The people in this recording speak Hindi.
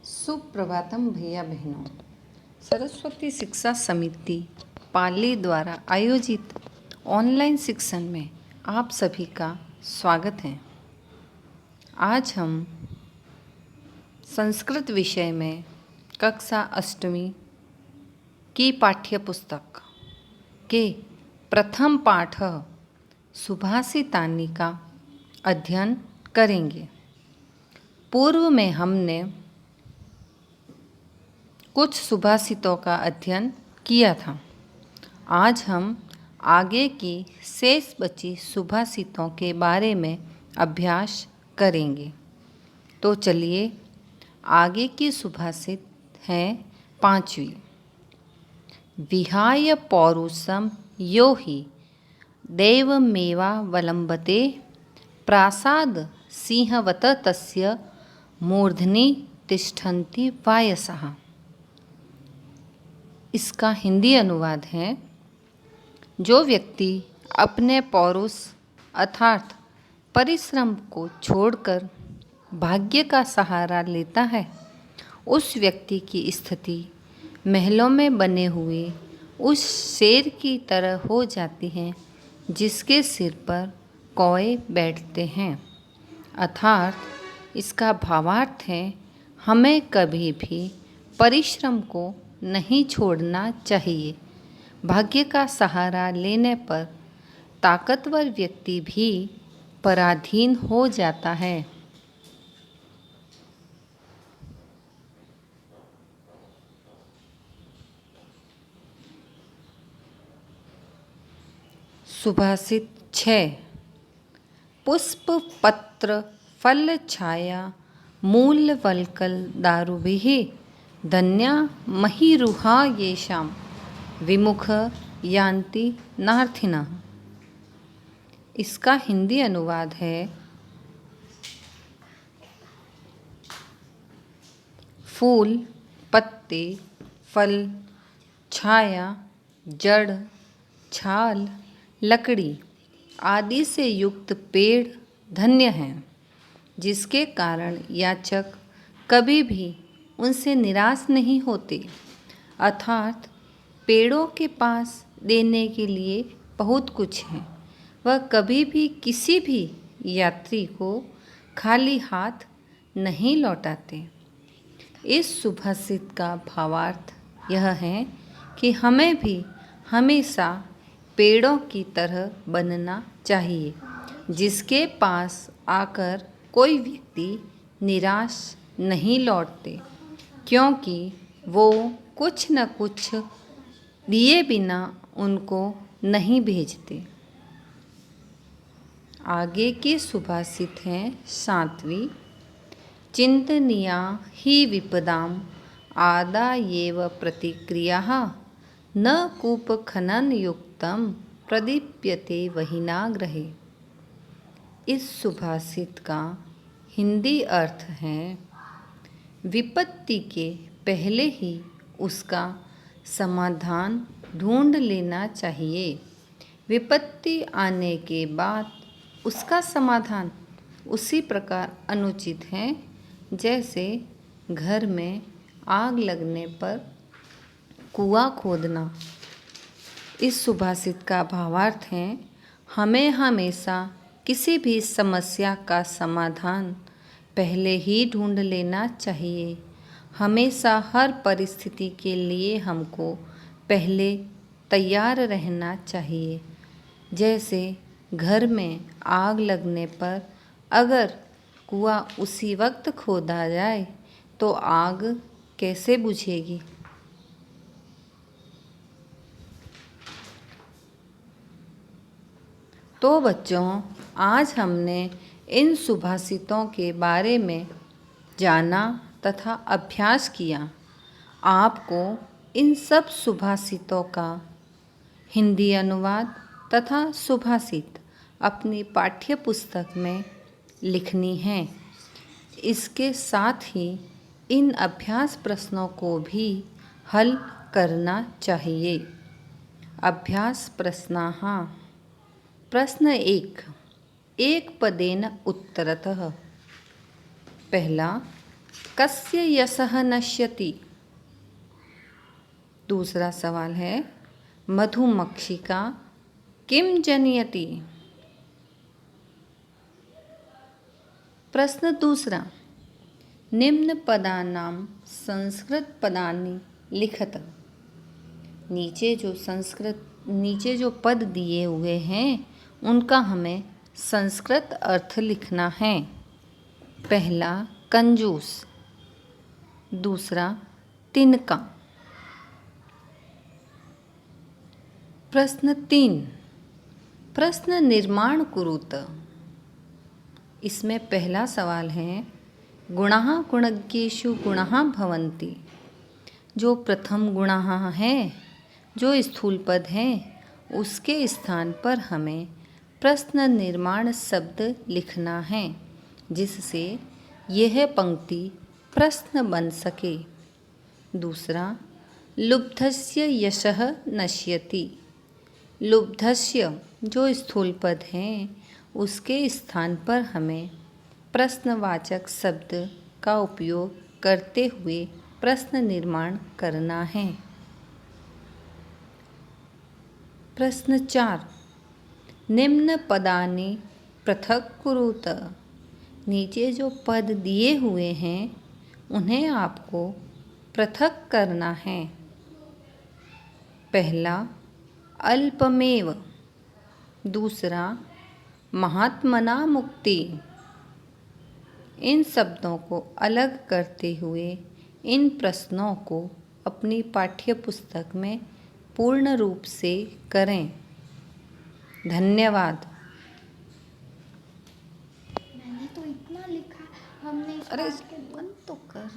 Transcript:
सुप्रभातम भैया बहनों। सरस्वती शिक्षा समिति पाली द्वारा आयोजित ऑनलाइन शिक्षण में आप सभी का स्वागत है। आज हम संस्कृत विषय में कक्षा अष्टमी की पाठ्य पुस्तक के प्रथम पाठ सुभाषितानि का अध्ययन करेंगे। पूर्व में हमने कुछ सुभाषितों का अध्ययन किया था। आज हम आगे की शेष बची सुभाषितों के बारे में अभ्यास करेंगे। तो चलिए, आगे की सुभाषित है पांचवी। विहाय पौरुषम यो हि दैवमेवावलम्बते प्रासाद सिंहवत तस्य मूर्धनि तिष्ठन्ति वायसः। इसका हिंदी अनुवाद है, जो व्यक्ति अपने पौरुष अर्थात परिश्रम को छोड़कर भाग्य का सहारा लेता है, उस व्यक्ति की स्थिति महलों में बने हुए उस शेर की तरह हो जाती है जिसके सिर पर कौए बैठते हैं। अर्थात इसका भावार्थ है, हमें कभी भी परिश्रम को नहीं छोड़ना चाहिए। भाग्य का सहारा लेने पर ताकतवर व्यक्ति भी पराधीन हो जाता है। सुभाषित 6। पुष्प पत्र फल छाया मूल वल्कल दारुभिः धन्या महिरुहा येषां विमुख यान्ति नार्थिनः। इसका हिंदी अनुवाद है, फूल, पत्ते, फल, छाया, जड़, छाल, लकड़ी आदि से युक्त पेड़ धन्य हैं, जिसके कारण याचक कभी भी उनसे निराश नहीं होते। अर्थात पेड़ों के पास देने के लिए बहुत कुछ है। वह कभी भी किसी भी यात्री को खाली हाथ नहीं लौटाते। इस सुभाषित का भावार्थ यह है कि हमें भी हमेशा पेड़ों की तरह बनना चाहिए, जिसके पास आकर कोई व्यक्ति निराश नहीं लौटते, क्योंकि वो कुछ न कुछ दिए बिना उनको नहीं भेजते। आगे की सुभाषित है 7वीं। चिंतनीया हि विपदाम आदायेव प्रतिक्रियाः न कूपखनन युक्तम प्रदीप्यते वहिनाग्रहे। इस सुभाषित का हिंदी अर्थ है, विपत्ति के पहले ही उसका समाधान ढूंढ लेना चाहिए। विपत्ति आने के बाद उसका समाधान उसी प्रकार अनुचित है जैसे घर में आग लगने पर कुआं खोदना। इस सुभाषित का भावार्थ है, हमें हमेशा किसी भी समस्या का समाधान पहले ही ढूंढ लेना चाहिए। हमेशा हर परिस्थिति के लिए हमको पहले तैयार रहना चाहिए। जैसे घर में आग लगने पर अगर कुआं उसी वक्त खोदा जाए तो आग कैसे बुझेगी। तो बच्चों, आज हमने इन सुभाषितों के बारे में जाना तथा अभ्यास किया। आपको इन सब सुभाषितों का हिंदी अनुवाद तथा सुभाषित अपनी पाठ्य पुस्तक में लिखनी है। इसके साथ ही इन अभ्यास प्रश्नों को भी हल करना चाहिए। अभ्यास प्रश्नाः। प्रश्न 1। एक पदेन उत्तरतः। पहला, कस्य यशः नश्यति। दूसरा सवाल है मधुमक्षिका किम जनयति। प्रश्न दूसरा, निम्न पदानां संस्कृत पदानि लिखत। नीचे जो पद दिए हुए हैं उनका हमें संस्कृत अर्थ लिखना है। पहला कंजूस, दूसरा तिनका। प्रश्न 3, प्रश्न निर्माण कुरुत। इसमें पहला सवाल है गुणाः गुणज्ञेषु गुणाः भवन्ति। जो प्रथम गुणाः है, जो स्थूल पद है, उसके स्थान पर हमें प्रश्न निर्माण शब्द लिखना है जिससे यह पंक्ति प्रश्न बन सके। दूसरा, लुब्धस्य यशः नश्यति। लुब्धस्य जो स्थूल पद हैं उसके स्थान पर हमें प्रश्नवाचक शब्द का उपयोग करते हुए प्रश्न निर्माण करना है। प्रश्न 4, निम्न पदानि पृथक कुरुत। नीचे जो पद दिए हुए हैं उन्हें आपको पृथक करना है। पहला अल्पमेव, दूसरा महात्मना मुक्ति। इन शब्दों को अलग करते हुए इन प्रश्नों को अपनी पाठ्य पुस्तक में पूर्ण रूप से करें। धन्यवाद। मैंने तो इतना लिखा, हमने अरे बंद तो कर।